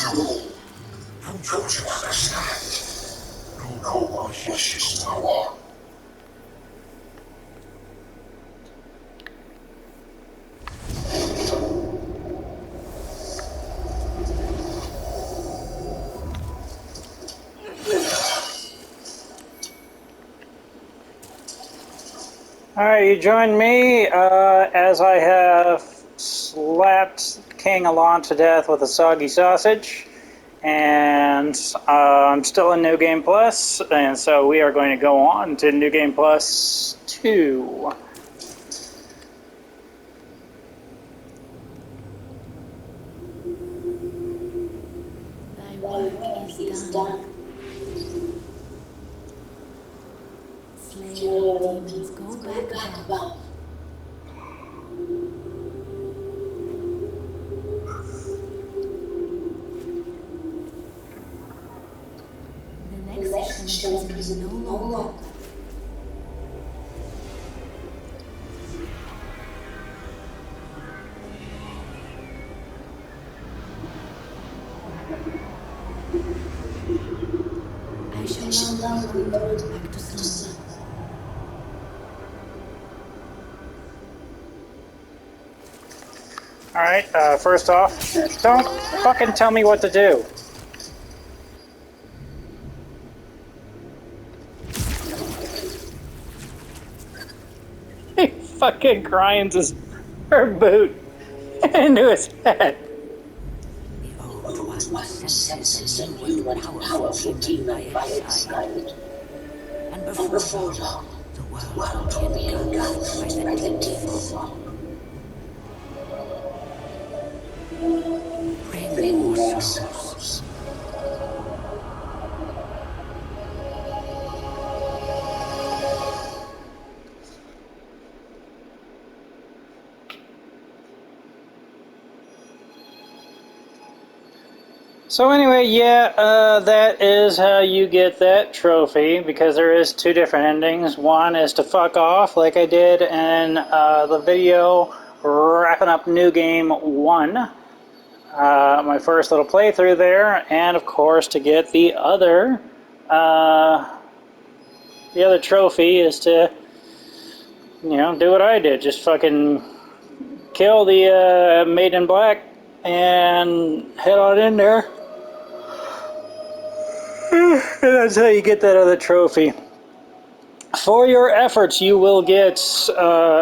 Don't you understand? No one wishes power. Alright, you join me as I have slapped King Alon to death with a soggy sausage. And I'm still in New Game Plus, and so we are going to go on to New Game Plus 2. Thy work is done. Slayer of demons, go back above. The next session is no longer. I shall now lead back to slumber. Alright, first off, don't fucking tell me what to do. He fucking grinds her boot into his head. The old one senses a new and powerful demon by its side. And before long, the world will be engulfed by the evil one. Bring more souls. So anyway, yeah, that is how you get that trophy, because there is two different endings. One is to fuck off, like I did in the video wrapping up New Game 1. My first little playthrough there, and of course to get the other trophy is to, you know, do what I did. Just fucking kill the Maiden in Black and head on in there. And that's how you get that other trophy. For your efforts, you will get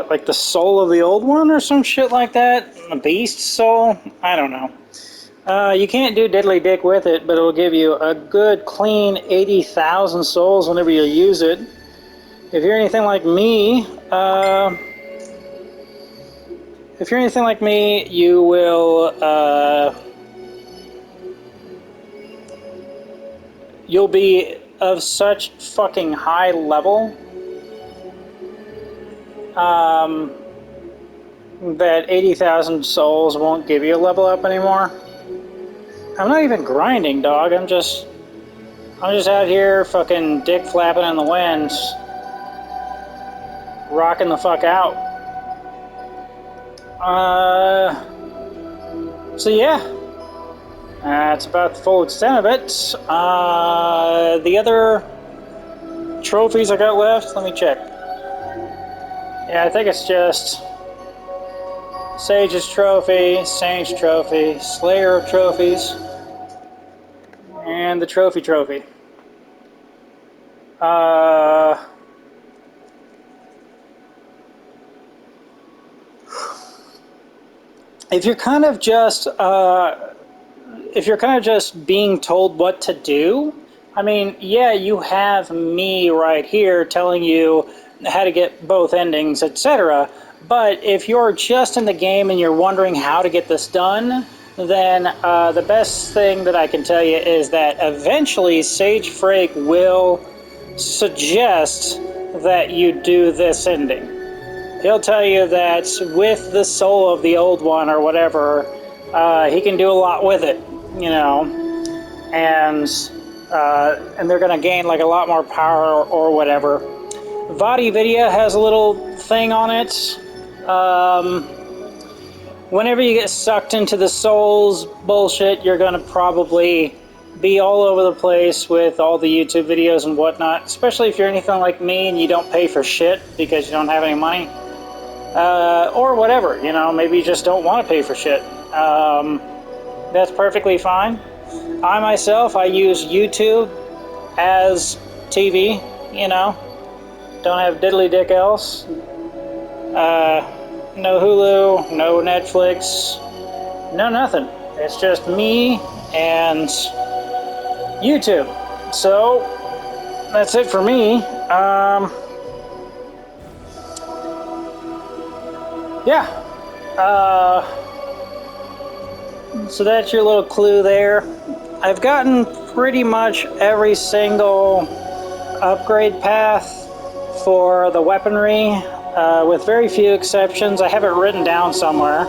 like the soul of the old one or some shit like that. The beast soul? I don't know. You can't do diddly dick with it, but it'll give you a good clean 80,000 souls whenever you use it. If you're anything like me, you will you'll be of such fucking high level that 80,000 souls won't give you a level up anymore. I'm not even grinding, dog. I'm just out here fucking dick flapping in the wind, rocking the fuck out. So yeah, that's about the full extent of it. The other trophies I got left, let me check. Yeah, I think it's just Sage's Trophy, Saint's Trophy, Slayer of Trophies, and the Trophy. If you're kind of just being told what to do, I mean, yeah, you have me right here telling you how to get both endings, etc. But if you're just in the game and you're wondering how to get this done, then the best thing that I can tell you is that eventually Sage Frake will suggest that you do this ending. He'll tell you that with the soul of the old one or whatever, he can do a lot with it, you know, and they're going to gain like a lot more power or whatever. Vadi Vidya has a little thing on it. whenever you get sucked into the Souls bullshit, you're going to probably be all over the place with all the YouTube videos and whatnot, especially if you're anything like me and you don't pay for shit because you don't have any money. Or whatever, you know, maybe you just don't want to pay for shit. That's perfectly fine. I myself, I use YouTube as TV, you know. Don't have diddly dick else. No Hulu, no Netflix, no nothing. It's just me and YouTube. So that's it for me. Yeah. So that's your little clue there. I've gotten pretty much every single upgrade path for the weaponry, with very few exceptions. I have it written down somewhere.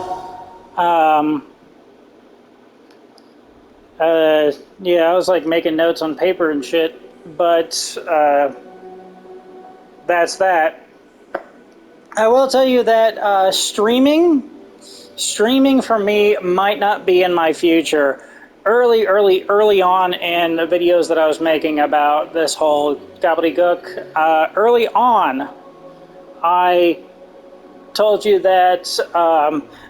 Yeah, I was like making notes on paper and shit, but that's that. I will tell you that streaming for me might not be in my future. Early on in the videos that I was making about this whole gobbledygook, early on, I told you that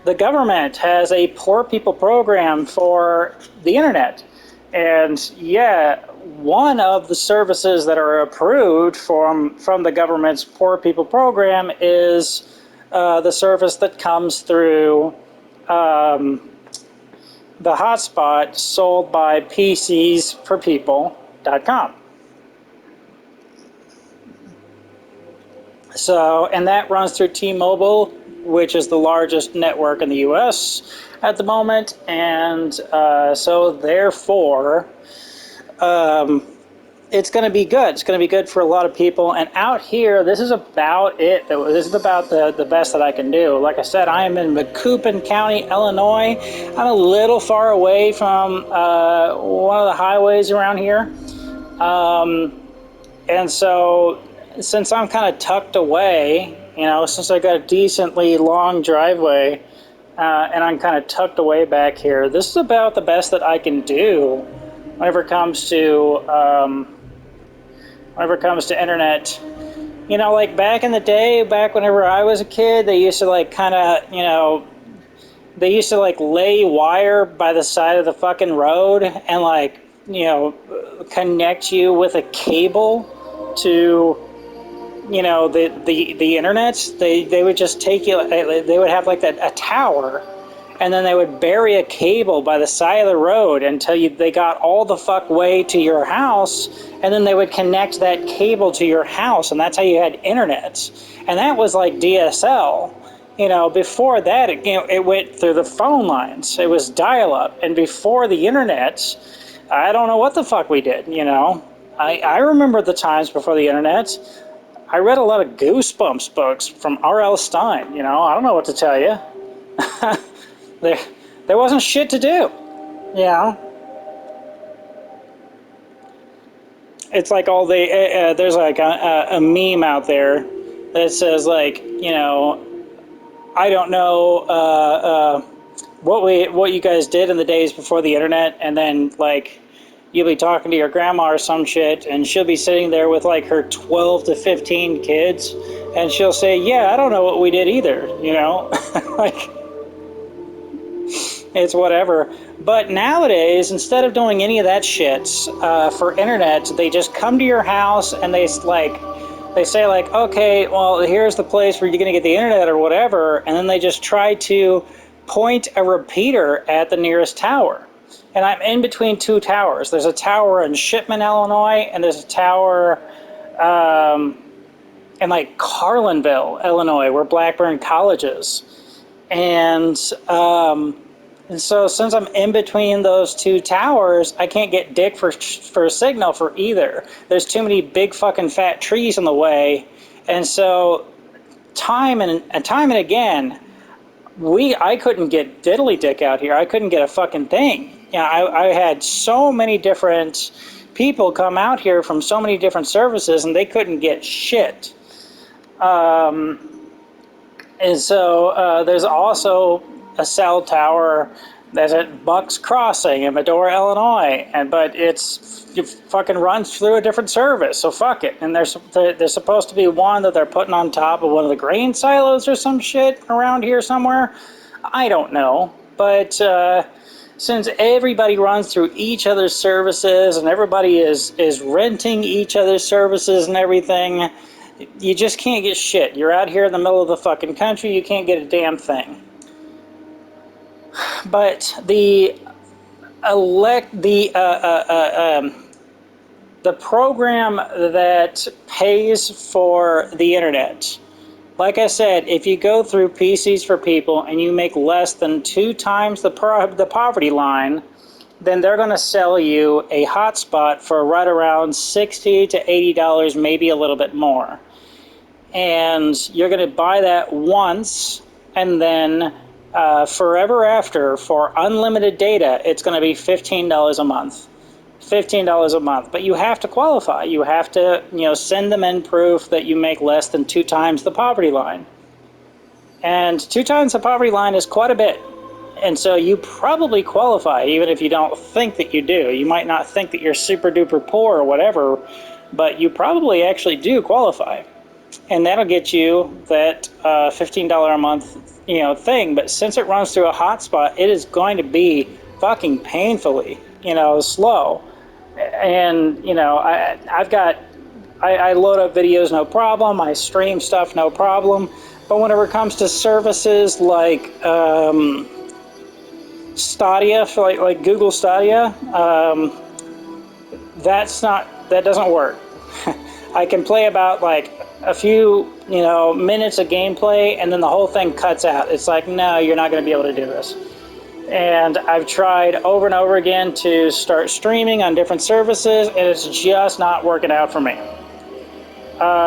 the government has a poor people program for the internet. And yeah, one of the services that are approved from the government's poor people program is the service that comes through the hotspot sold by PCsForPeople.com. So, and that runs through T-Mobile, which is the largest network in the U.S. at the moment, and so therefore, it's going to be good. It's going to be good for a lot of people. And out here, this is about it. This is about the best that I can do. Like I said, I am in Macoupin County, Illinois. I'm a little far away from one of the highways around here. And so, since I'm kind of tucked away, you know, since I got a decently long driveway, and I'm kind of tucked away back here, this is about the best that I can do whenever it comes to internet. You know, like back in the day, back whenever I was a kid, they used to like kind of, you know, they used to like lay wire by the side of the fucking road and like, you know, connect you with a cable to, you know, the internet. They would just take you, they would have like a tower, and then they would bury a cable by the side of the road until they got all the fuck way to your house, and then they would connect that cable to your house, and that's how you had internet. And that was like DSL. You know, before that, it went through the phone lines. It was dial-up, and before the internet, I don't know what the fuck we did, you know. I remember the times before the internet. I read a lot of Goosebumps books from R.L. Stine, you know. I don't know what to tell you. There wasn't shit to do, you know. It's like all the there's like a meme out there that says like, you know, I don't know what you guys did in the days before the internet, and then like you'll be talking to your grandma or some shit, and she'll be sitting there with like her 12 to 15 kids, and she'll say, yeah, I don't know what we did either, you know. Like, it's whatever. But nowadays, instead of doing any of that shit for internet, they just come to your house and they say like, okay, well, here's the place where you're going to get the internet or whatever, and then they just try to point a repeater at the nearest tower. And I'm in between two towers. There's a tower in Shipman, Illinois, and there's a tower in like Carlinville, Illinois, where Blackburn College is. And so since I'm in between those two towers, I can't get dick for a signal for either. There's too many big fucking fat trees in the way. And so time and again, I couldn't get diddly dick out here. I couldn't get a fucking thing. You know, I had so many different people come out here from so many different services, and they couldn't get shit. And so there's also a cell tower that's at Bucks Crossing in Medora, Illinois, but it fucking runs through a different service, so fuck it. And there's supposed to be one that they're putting on top of one of the grain silos or some shit around here somewhere. I don't know, but since everybody runs through each other's services and everybody is renting each other's services and everything, you just can't get shit. You're out here in the middle of the fucking country, you can't get a damn thing. But the program that pays for the internet, like I said, if you go through PCs for People and you make less than 2 times the poverty line, then they're going to sell you a hotspot for right around $60 to $80, maybe a little bit more. And you're going to buy that once, and then forever after, for unlimited data, it's going to be $15 a month. $15 a month. But you have to qualify. You have to, send them in proof that you make less than 2 times the poverty line. And 2 times the poverty line is quite a bit. And so you probably qualify, even if you don't think that you do. You might not think that you're super duper poor or whatever, but you probably actually do qualify. And that'll get you that $15 a month, thing. But since it runs through a hotspot, it is going to be fucking painfully, slow. And I load up videos no problem. I stream stuff no problem. But whenever it comes to services like Stadia, like Google Stadia, that doesn't work. I can play about like a few, minutes of gameplay, and then the whole thing cuts out. It's like, no, you're not going to be able to do this. And I've tried over and over again to start streaming on different services, and it's just not working out for me.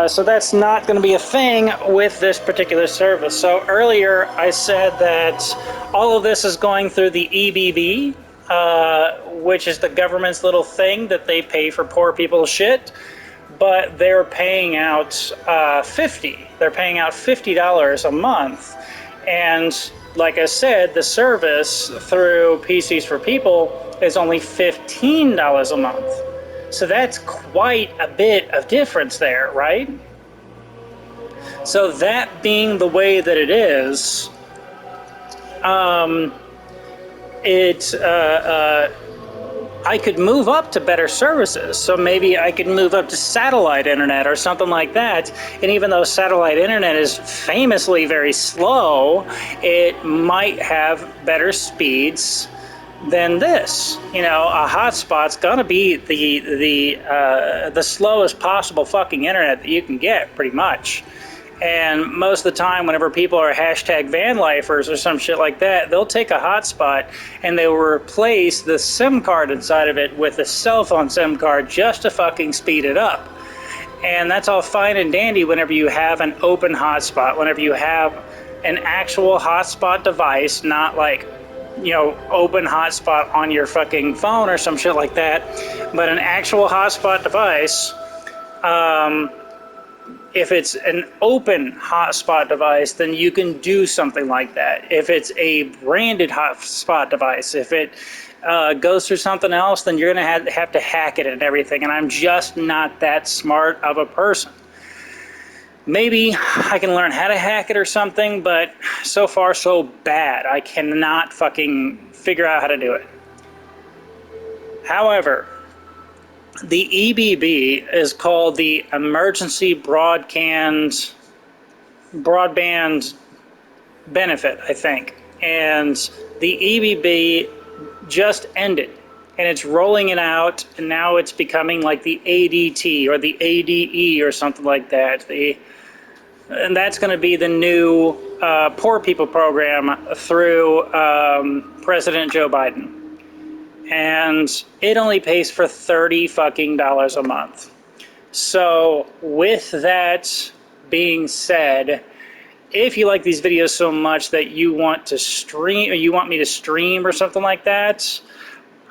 So that's not going to be a thing with this particular service. So earlier I said that all of this is going through the EBB, which is the government's little thing that they pay for poor people's shit. But they're paying out They're paying out $50 a month, and like I said, the service through PCs for People is only $15 a month. So that's quite a bit of difference there, right? So that being the way that it is, I could move up to better services. So maybe I could move up to satellite internet or something like that. And even though satellite internet is famously very slow, it might have better speeds than this. A hotspot's gonna be the slowest possible fucking internet that you can get, pretty much. And most of the time, whenever people are hashtag van lifers or some shit like that, they'll take a hotspot and they will replace the SIM card inside of it with a cell phone SIM card just to fucking speed it up. And that's all fine and dandy whenever you have an open hotspot, whenever you have an actual hotspot device, not like, open hotspot on your fucking phone or some shit like that, but an actual hotspot device. If it's an open hotspot device, then you can do something like that. If it's a branded hotspot device, if it goes through something else, then you're going to have to hack it and everything. And I'm just not that smart of a person. Maybe I can learn how to hack it or something, but so far so bad. I cannot fucking figure out how to do it. However, the EBB is called the Emergency Broadband Benefit, I think. And the EBB just ended, and it's rolling it out, and now it's becoming like the ADT or the ADE or something like that. And that's going to be the new poor people program through President Joe Biden. And it only pays for $30 fucking a month. So with that being said, if you like these videos so much that you want to stream, or you want me to stream or something like that,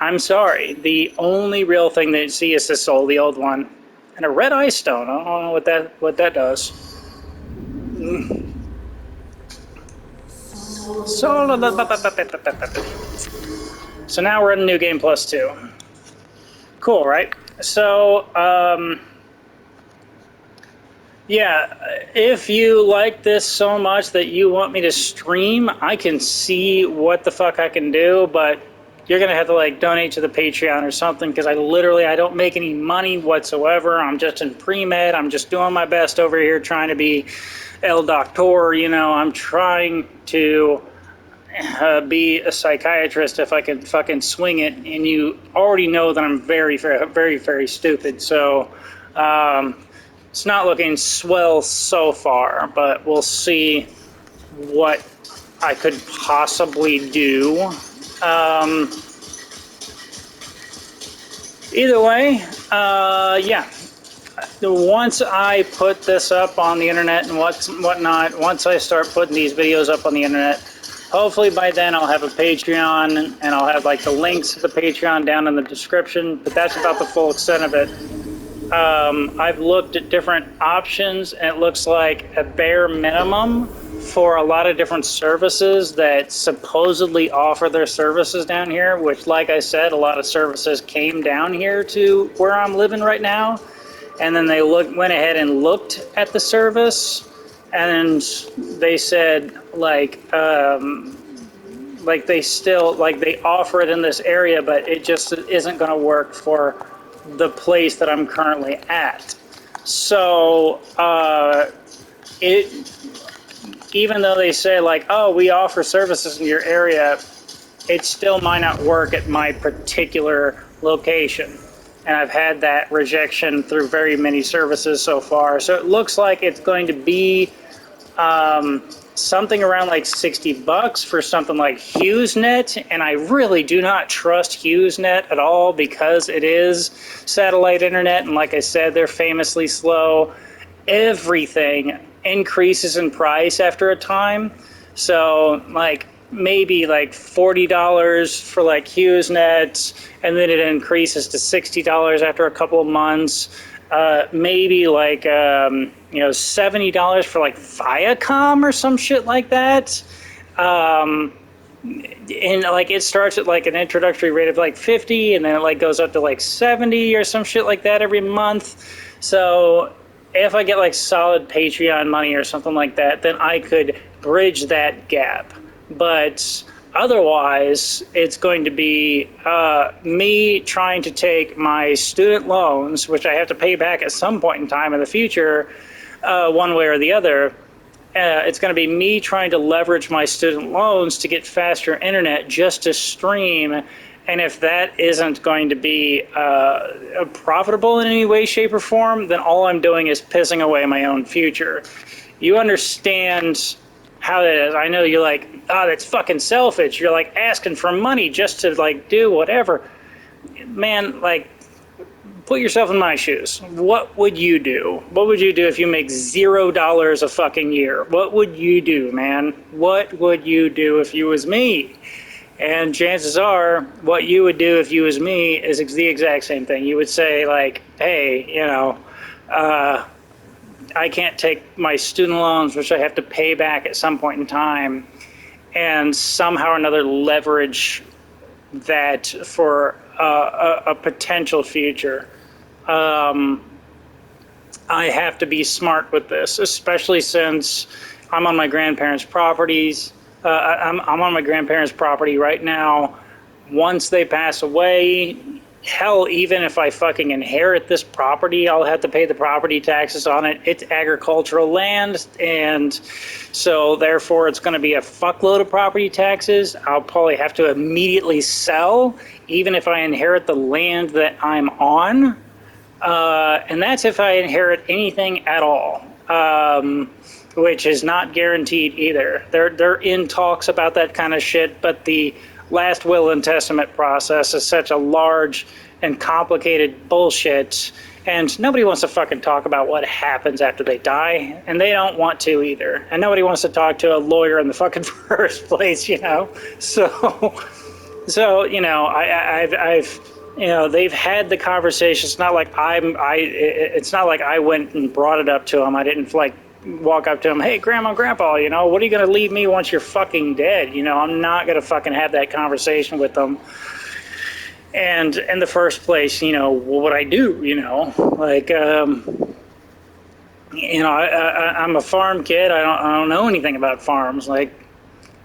I'm sorry. The only real thing that you see is this soul, the old one, and a red ice stone. I don't know what that does. So now we're in New Game Plus 2. Cool, right? So, yeah, if you like this so much that you want me to stream, I can see what the fuck I can do, but you're going to have to like donate to the Patreon or something, because I don't make any money whatsoever. I'm just in pre-med. I'm just doing my best over here trying to be El Doctor. You know, I'm trying to be a psychiatrist if I can fucking swing it, and you already know that I'm very, very, very, very stupid. So, it's not looking swell so far, but we'll see what I could possibly do. Either way, yeah. Once I put this up on the internet and whatnot, once I start putting these videos up on the internet, hopefully by then I'll have a Patreon, and I'll have like the links to the Patreon down in the description, but that's about the full extent of it. I've looked at different options, and it looks like a bare minimum for a lot of different services that supposedly offer their services down here, which, like I said, a lot of services came down here to where I'm living right now, and then they went ahead and looked at the service, and they said like they offer it in this area, but it just isn't going to work for the place that I'm currently at. So even though they say like, oh, we offer services in your area, it still might not work at my particular location. And I've had that rejection through very many services so far. So it looks like it's going to be something around like $60 for something like HughesNet, and I really do not trust HughesNet at all, because it is satellite internet, and like I said, they're famously slow. Everything increases in price after a time, so like maybe like $40 for like HughesNet, and then it increases to $60 after a couple of months. Maybe like $70 for like Viacom or some shit like that. And like it starts at like an introductory rate of like 50, and then it like goes up to like 70 or some shit like that every month. So if I get like solid Patreon money or something like that, then I could bridge that gap. But otherwise, it's going to be me trying to take my student loans, which I have to pay back at some point in time in the future, one way or the other. It's going to be me trying to leverage my student loans to get faster internet just to stream. And if that isn't going to be profitable in any way, shape, or form, then all I'm doing is pissing away my own future. You understand how that is. I know you're like, oh, that's fucking selfish. You're like asking for money just to like do whatever. Man, like, put yourself in my shoes. What would you do? What would you do if you make $0 a fucking year? What would you do, man? What would you do if you was me? And chances are, what you would do if you was me is the exact same thing. You would say like, hey, I can't take my student loans, which I have to pay back at some point in time, and somehow or another leverage that for a potential future. I have to be smart with this, especially since I'm on my grandparents' properties. I'm on my grandparents' property right now. Once they pass away, hell, even if I fucking inherit this property, I'll have to pay the property taxes on it. It's agricultural land, and so therefore it's going to be a fuckload of property taxes. I'll probably have to immediately sell, even if I inherit the land that I'm on. And that's if I inherit anything at all, which is not guaranteed either. They're in talks about that kind of shit, but the last will and testament process is such a large and complicated bullshit, and nobody wants to fucking talk about what happens after they die, and they don't want to either, and nobody wants to talk to a lawyer in the fucking first place, so I've they've had the conversation. It's not like it's not like I went and brought it up to them. I didn't like walk up to them, hey, grandma, grandpa, you know, what are you going to leave me once you're fucking dead? You know, I'm not going to fucking have that conversation with them. And in the first place, you know, what would I do? You know, like, you know, I'm a farm kid. I don't know anything about farms. Like,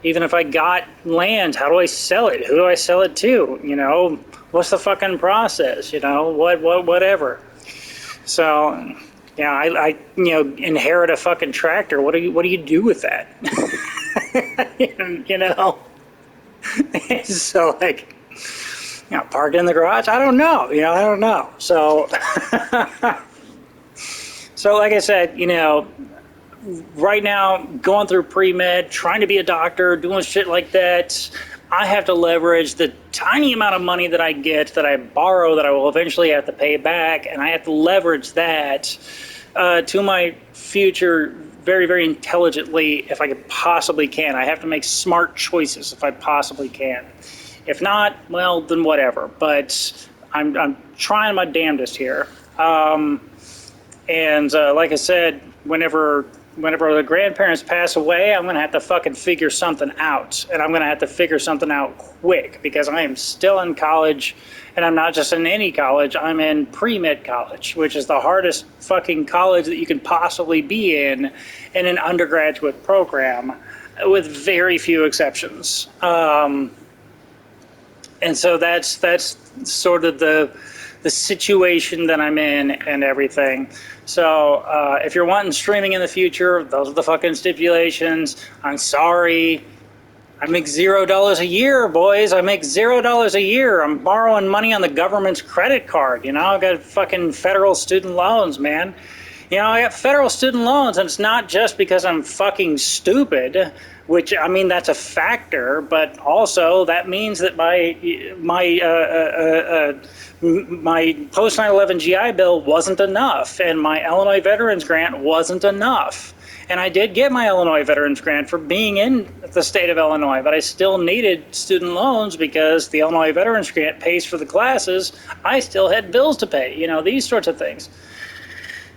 even if I got land, how do I sell it? Who do I sell it to? You know, what's the fucking process? You know, whatever. So, yeah, I you know, inherit a fucking tractor. What do you do with that? You know, so like, you know, parked in the garage. I don't know. You know, I don't know. So, so like I said, you know, right now going through pre-med, trying to be a doctor, doing shit like that. I have to leverage the tiny amount of money that I get, that I borrow, that I will eventually have to pay back, and I have to leverage that to my future very, very intelligently if I possibly can. I have to make smart choices if I possibly can. If not, well, then whatever. But I'm trying my damnedest here. And like I said, whenever the grandparents pass away, I'm going to have to fucking figure something out. And I'm going to have to figure something out quick, because I am still in college, and I'm not just in any college, I'm in pre-med college, which is the hardest fucking college that you can possibly be in an undergraduate program, with very few exceptions. And so that's sort of the situation that I'm in and everything. So if you're wanting streaming in the future, those are the fucking stipulations. I'm sorry. I make $0 a year, boys. I make $0 a year. I'm borrowing money on the government's credit card. You know, I got fucking federal student loans, man. You know, I got federal student loans, and it's not just because I'm fucking stupid, which, I mean, that's a factor, but also that means that my post 9/11 GI Bill wasn't enough, and my Illinois Veterans Grant wasn't enough. And I did get my Illinois Veterans Grant for being in the state of Illinois, but I still needed student loans because the Illinois Veterans Grant pays for the classes. I still had bills to pay, you know, these sorts of things.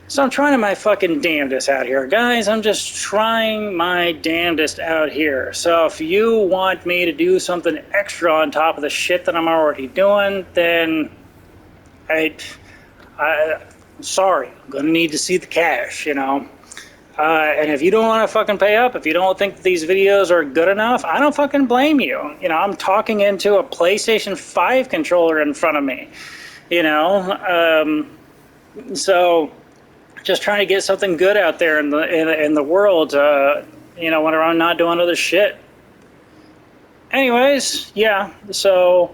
So I'm trying my fucking damnedest out here, guys. I'm just trying my damnedest out here. So if you want me to do something extra on top of the shit that I'm already doing, then sorry, I'm gonna need to see the cash, you know. And if you don't want to fucking pay up, if you don't think these videos are good enough, I don't fucking blame you. You know, I'm talking into a PlayStation 5 controller in front of me, you know. So just trying to get something good out there in the world, you know, when I'm not doing other shit. Anyways, yeah, so,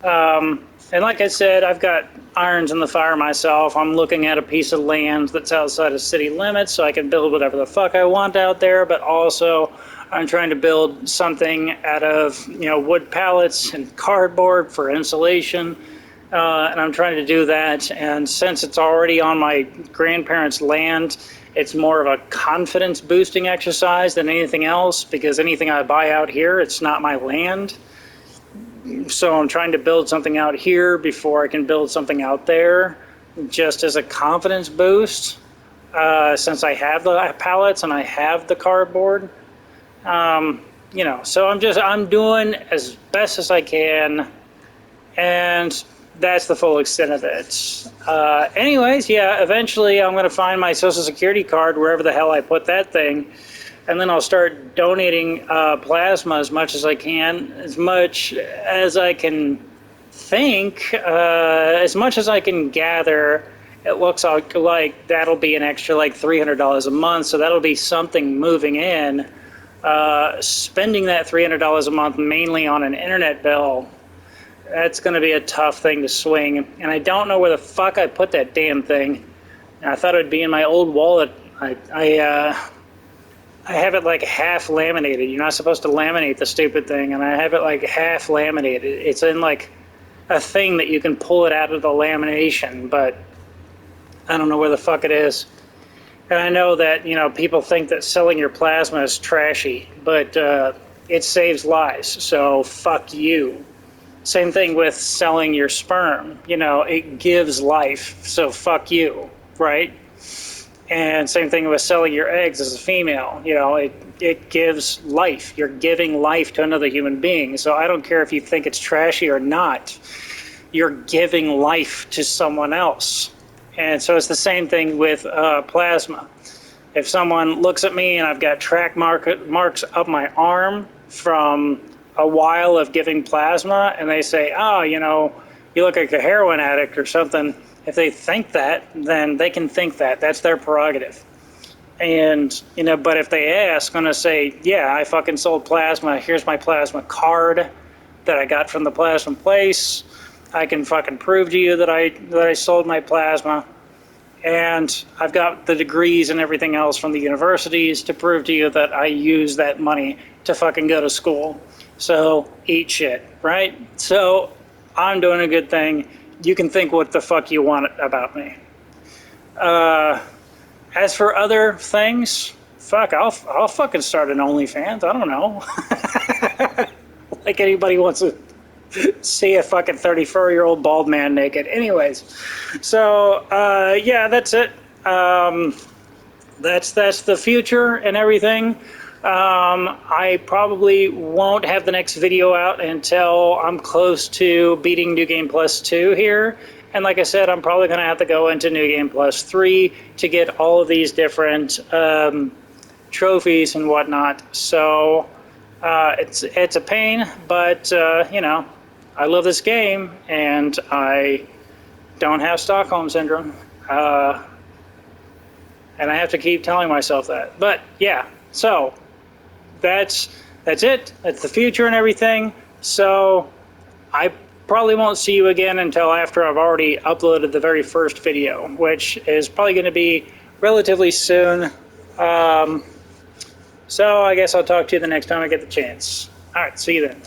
and like I said, I've got irons in the fire myself. I'm looking at a piece of land that's outside of city limits so I can build whatever the fuck I want out there, but also I'm trying to build something out of, you know, wood pallets and cardboard for insulation. And I'm trying to do that, and since it's already on my grandparents' land, it's more of a confidence boosting exercise than anything else, because anything I buy out here, it's not my land. So I'm trying to build something out here before I can build something out there, just as a confidence boost, since I have the pallets and I have the cardboard. You know, so I'm doing as best as I can, and that's the full extent of it. Anyways, yeah, eventually I'm going to find my Social Security card wherever the hell I put that thing, and then I'll start donating plasma as much as I can, as much as I can think, as much as I can gather. It looks like that'll be an extra like $300 a month, so that'll be something moving in. Spending that $300 a month mainly on an internet bill, that's going to be a tough thing to swing. And I don't know where the fuck I put that damn thing. I thought it would be in my old wallet. I have it like half laminated. You're not supposed to laminate the stupid thing, and I have it like half laminated. It's in like a thing that you can pull it out of the lamination, but I don't know where the fuck it is. And I know that, you know, people think that selling your plasma is trashy, but it saves lives, so fuck you. Same thing with selling your sperm. You know, it gives life, so fuck you, right? And same thing with selling your eggs as a female. You know, it gives life. You're giving life to another human being. So I don't care if you think it's trashy or not. You're giving life to someone else. And so it's the same thing with plasma. If someone looks at me and I've got track marks up my arm from a while of giving plasma, and they say, oh, you know, you look like a heroin addict or something, if they think that, then they can think that. That's their prerogative. And, you know, but if they ask, I'm going to say, yeah, I fucking sold plasma. Here's my plasma card that I got from the plasma place. I can fucking prove to you that I sold my plasma. And I've got the degrees and everything else from the universities to prove to you that I use that money to fucking go to school. So eat shit, right? So I'm doing a good thing. You can think what the fuck you want about me. As for other things, fuck, I'll fucking start an OnlyFans. I don't know. Like anybody wants to see a fucking 34-year-old bald man naked. Anyways, so yeah, that's it. That's the future and everything. I probably won't have the next video out until I'm close to beating New Game Plus 2 here. And like I said, I'm probably going to have to go into New Game Plus 3 to get all of these different trophies and whatnot. So it's a pain, but you know, I love this game and I don't have Stockholm Syndrome. And I have to keep telling myself that. But yeah, so that's it. That's the future and everything. So I probably won't see you again until after I've already uploaded the very first video, which is probably going to be relatively soon. So I guess I'll talk to you the next time I get the chance. All right, see you then.